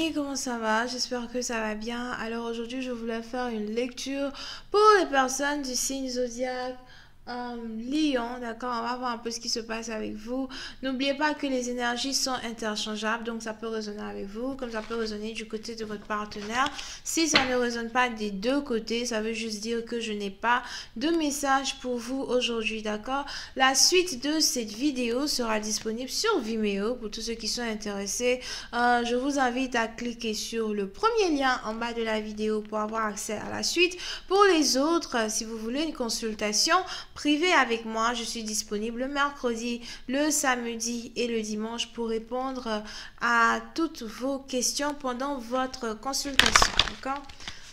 amis, comment ça va? J'espère que ça va bien. Alors aujourd'hui, je voulais faire une lecture pour les personnes du signe zodiaque Lion, d'accord? On va voir un peu ce qui se passe avec vous. N'oubliez pas que les énergies sont interchangeables, donc ça peut résonner avec vous, comme ça peut résonner du côté de votre partenaire. Si ça ne résonne pas des deux côtés, ça veut juste dire que je n'ai pas de message pour vous aujourd'hui, d'accord? La suite de cette vidéo sera disponible sur Vimeo pour tous ceux qui sont intéressés. Je vous invite à cliquer sur le premier lien en bas de la vidéo pour avoir accès à la suite. Pour les autres, si vous voulez une consultation privée avec moi, je suis disponible le mercredi, le samedi et le dimanche pour répondre à toutes vos questions pendant votre consultation. D'accord?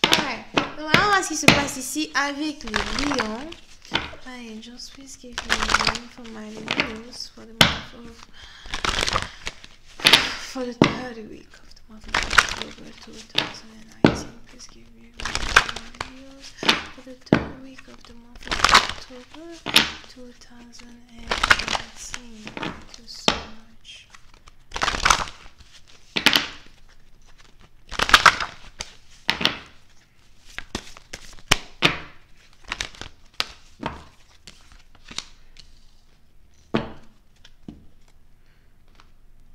Ouais. Donc, on va ce qui se passe ici avec les lions. My angels, please give me a name for my news for the month for the third week of the month of October 2019. Please give me a name for my news for the third week of the month of October 2019. Thank you so much.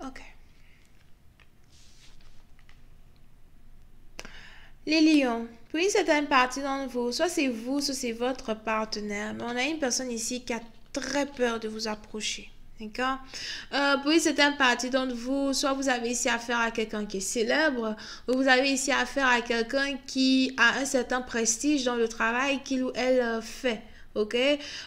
Ok. Les lions, pour une certaine partie d'entre vous, soit c'est vous, soit c'est votre partenaire, mais on a une personne ici qui a très peur de vous approcher. D'accord? Pour une certaine partie d'entre vous, soit vous avez ici affaire à quelqu'un qui est célèbre, ou vous avez ici affaire à quelqu'un qui a un certain prestige dans le travail qu'il ou elle fait. Ok,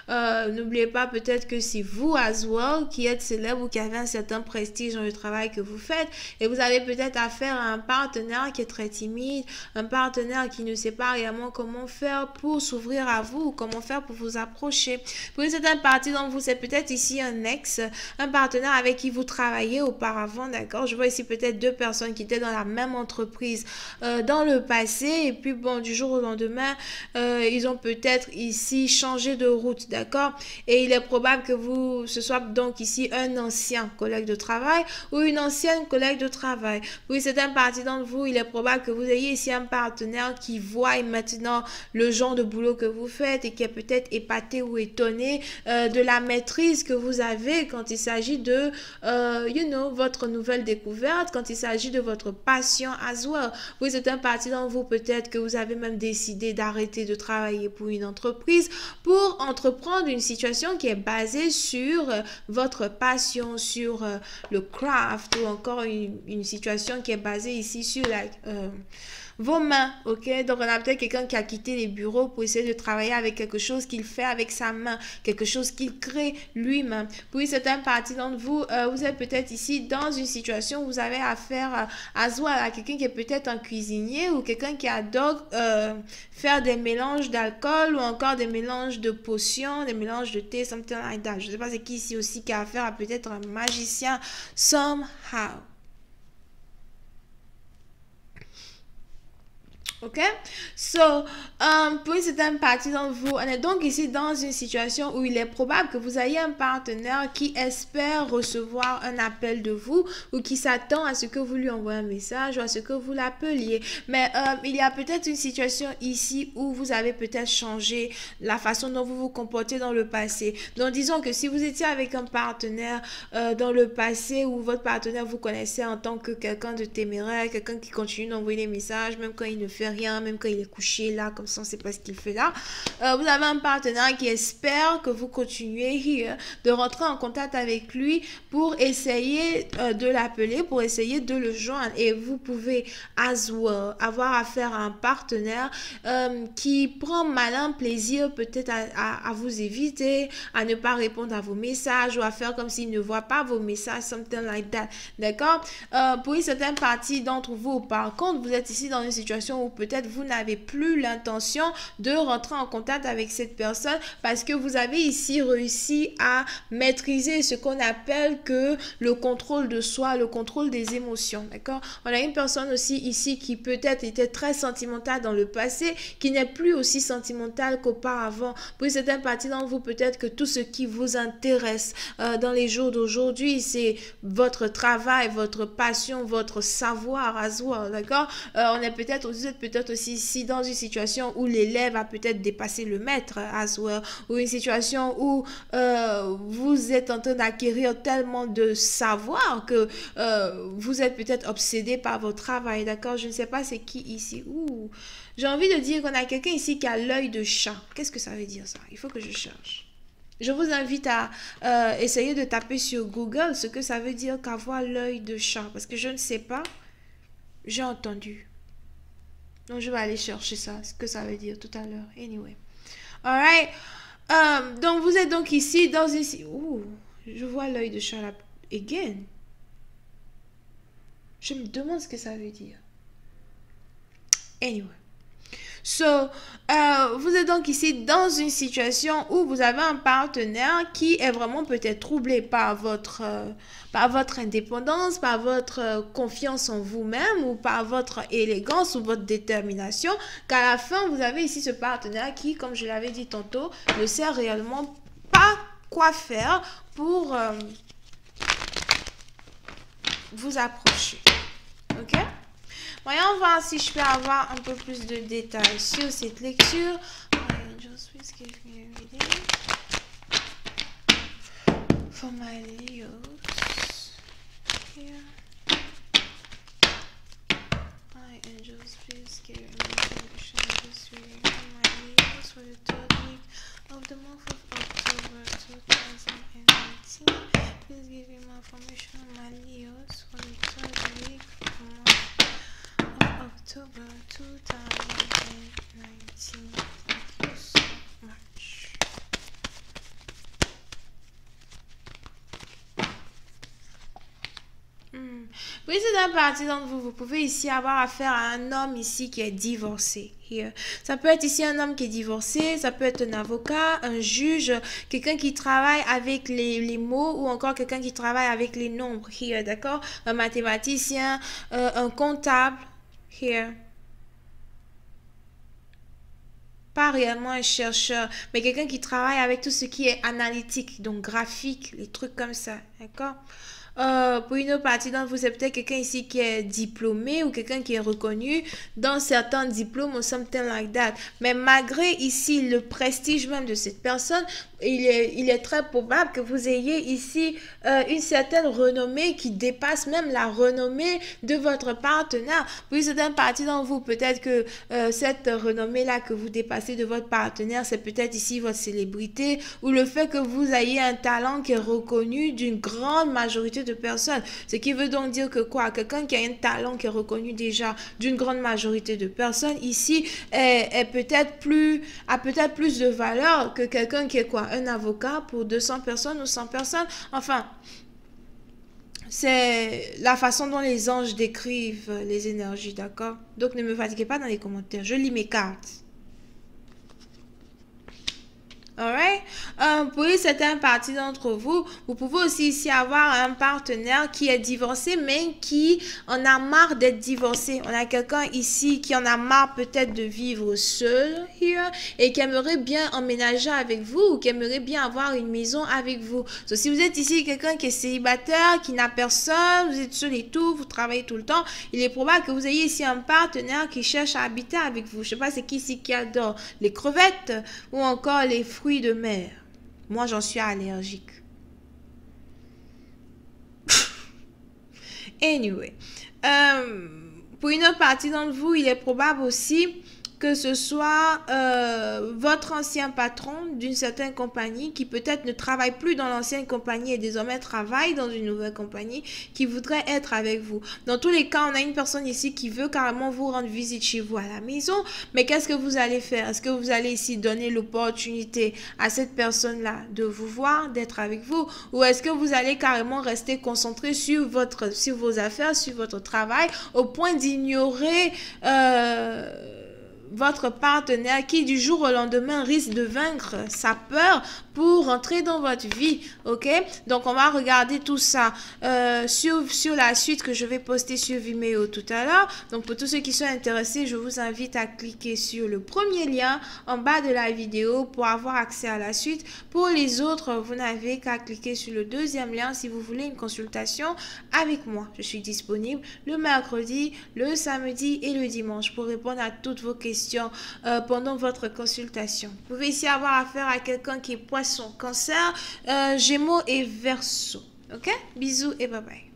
n'oubliez pas peut-être que c'est vous as well qui êtes célèbre ou qui avez un certain prestige dans le travail que vous faites et vous avez peut-être affaire à un partenaire qui est très timide, un partenaire qui ne sait pas réellement comment faire pour s'ouvrir à vous ou comment faire pour vous approcher. Pour une certaine partie d'entre vous, c'est peut-être ici un ex, un partenaire avec qui vous travaillez auparavant, d'accord? Je vois ici peut-être deux personnes qui étaient dans la même entreprise dans le passé et puis bon, du jour au lendemain, ils ont peut-être ici changé de route, d'accord? Et il est probable que ce soit donc ici un ancien collègue de travail ou une ancienne collègue de travail. Oui, c'est un partie d'entre vous, il est probable que vous ayez ici un partenaire qui voit maintenant le genre de boulot que vous faites et qui est peut-être épaté ou étonné de la maîtrise que vous avez quand il s'agit de, votre nouvelle découverte, quand il s'agit de votre passion as well. Oui, c'est un partie d'entre vous, peut-être que vous avez même décidé d'arrêter de travailler pour une entreprise pour entreprendre une situation qui est basée sur votre passion, sur le craft ou encore une situation qui est basée ici sur vos mains, ok? Donc, on a peut-être quelqu'un qui a quitté les bureaux pour essayer de travailler avec quelque chose qu'il fait avec sa main, quelque chose qu'il crée lui-même. Puis, certaines parties d'entre vous, vous êtes peut-être ici dans une situation où vous avez affaire à quelqu'un qui est peut-être un cuisinier ou quelqu'un qui adore faire des mélanges d'alcool ou encore des mélanges de potions, des mélanges de thé, something like that. Je ne sais pas c'est qui ici aussi qui a affaire à peut-être un magicien somehow. Ok, so pour une certaine partie d'entre vous, on est donc ici dans une situation où il est probable que vous ayez un partenaire qui espère recevoir un appel de vous ou qui s'attend à ce que vous lui envoyez un message ou à ce que vous l'appeliez. Mais il y a peut-être une situation ici où vous avez peut-être changé la façon dont vous vous comportez dans le passé. Donc disons que si vous étiez avec un partenaire dans le passé où votre partenaire vous connaissait en tant que quelqu'un de téméraire, quelqu'un qui continue d'envoyer des messages même quand il ne fait rien, même quand il est couché là, comme ça on ne sait pas ce qu'il fait là. Vous avez un partenaire qui espère que vous continuez de rentrer en contact avec lui pour essayer de l'appeler, pour essayer de le joindre. Et vous pouvez as well avoir affaire à un partenaire qui prend malin plaisir peut-être à vous éviter, à ne pas répondre à vos messages ou à faire comme s'il ne voit pas vos messages, something like that. D'accord? Pour une certaine partie d'entre vous, par contre, vous êtes ici dans une situation où peut-être vous n'avez plus l'intention de rentrer en contact avec cette personne parce que vous avez ici réussi à maîtriser ce qu'on appelle que le contrôle de soi, le contrôle des émotions, d'accord? On a une personne aussi ici qui peut-être était très sentimentale dans le passé, qui n'est plus aussi sentimentale qu'auparavant. Pour certaines parties d'entre vous, peut-être que tout ce qui vous intéresse dans les jours d'aujourd'hui, c'est votre travail, votre passion, votre savoir as well, d'accord? On est peut-être, vous êtes peut-être aussi ici dans une situation où l'élève a peut-être dépassé le maître as well, ou une situation où vous êtes en train d'acquérir tellement de savoir que vous êtes peut-être obsédé par votre travail, d'accord? Je ne sais pas c'est qui ici. Ouh, j'ai envie de dire qu'on a quelqu'un ici qui a l'œil de chat. Qu'est-ce que ça veut dire ça? Il faut que je cherche. Je vous invite à essayer de taper sur Google ce que ça veut dire qu'avoir l'œil de chat. Parce que je ne sais pas. J'ai entendu. Donc, je vais aller chercher ça, ce que ça veut dire tout à l'heure. Anyway. Alright. Donc, vous êtes donc ici dans une... Ouh, je vois l'œil de chat là. Again. Je me demande ce que ça veut dire. Anyway. So, vous êtes donc ici dans une situation où vous avez un partenaire qui est vraiment peut-être troublé par votre indépendance, par votre confiance en vous-même ou par votre élégance ou votre détermination. Qu'à la fin, vous avez ici ce partenaire qui, comme je l'avais dit tantôt, ne sait réellement pas quoi faire pour vous approcher. OK? Voyons voir si je peux avoir un peu plus de détails sur cette lecture. For my Leos here. My angels, please give me information on this reading for my Leos for the 3rd week of the month of October 2019. Please give me more information on my Leos for the 3rd week of the month October 2019. Thank you so much. Oui, c'est un parti d'entre vous. Vous pouvez ici avoir affaire à un homme ici qui est divorcé. Here. Ça peut être ici un homme qui est divorcé, ça peut être un avocat, un juge, quelqu'un qui travaille avec les mots ou encore quelqu'un qui travaille avec les nombres. Here, d'accord? Un mathématicien, un comptable. Here. Pas réellement un chercheur, mais quelqu'un qui travaille avec tout ce qui est analytique, donc graphique, les trucs comme ça, d'accord? Pour une autre partie d'entre vous, c'est peut-être quelqu'un ici qui est diplômé ou quelqu'un qui est reconnu dans certains diplômes ou something like that. Mais malgré ici le prestige même de cette personne, il est très probable que vous ayez ici une certaine renommée qui dépasse même la renommée de votre partenaire. Pour une certaine partie d'entre vous, peut-être que cette renommée-là que vous dépassez de votre partenaire, c'est peut-être ici votre célébrité ou le fait que vous ayez un talent qui est reconnu d'une grande majorité de personnes. Ce qui veut donc dire que quoi? Quelqu'un qui a un talent qui est reconnu déjà d'une grande majorité de personnes ici a peut-être plus de valeur que quelqu'un qui est quoi? Un avocat pour 200 personnes ou 100 personnes. Enfin, c'est la façon dont les anges décrivent les énergies, d'accord? Donc ne me fatiguez pas dans les commentaires. Je lis mes cartes. Alright? Pour certaines parties d'entre vous, vous pouvez aussi ici avoir un partenaire qui est divorcé, mais qui en a marre d'être divorcé. On a quelqu'un ici qui en a marre peut-être de vivre seul here, et qui aimerait bien emménager avec vous ou qui aimerait bien avoir une maison avec vous. So, si vous êtes ici quelqu'un qui est célibataire, qui n'a personne, vous êtes seul et tout, vous travaillez tout le temps, il est probable que vous ayez ici un partenaire qui cherche à habiter avec vous. Je sais pas c'est qui ici qui adore les crevettes ou encore les fruits de mer. Moi, j'en suis allergique. Anyway. Pour une autre partie d'entre vous, il est probable aussi que ce soit votre ancien patron d'une certaine compagnie qui peut-être ne travaille plus dans l'ancienne compagnie et désormais travaille dans une nouvelle compagnie qui voudrait être avec vous. Dans tous les cas, on a une personne ici qui veut carrément vous rendre visite chez vous à la maison, mais qu'est-ce que vous allez faire? Est-ce que vous allez ici donner l'opportunité à cette personne-là de vous voir, d'être avec vous, ou est-ce que vous allez carrément rester concentré sur vos affaires, sur votre travail, au point d'ignorer votre partenaire qui du jour au lendemain risque de vaincre sa peur pour rentrer dans votre vie, ok? Donc on va regarder tout ça sur la suite que je vais poster sur Vimeo tout à l'heure. Donc pour tous ceux qui sont intéressés, je vous invite à cliquer sur le premier lien en bas de la vidéo pour avoir accès à la suite. Pour les autres, vous n'avez qu'à cliquer sur le deuxième lien si vous voulez une consultation avec moi. Je suis disponible le mercredi, le samedi et le dimanche pour répondre à toutes vos questions pendant votre consultation. Vous pouvez ici avoir affaire à quelqu'un qui est poisson, cancer, gémeaux et verseau. Ok? Bisous et bye bye.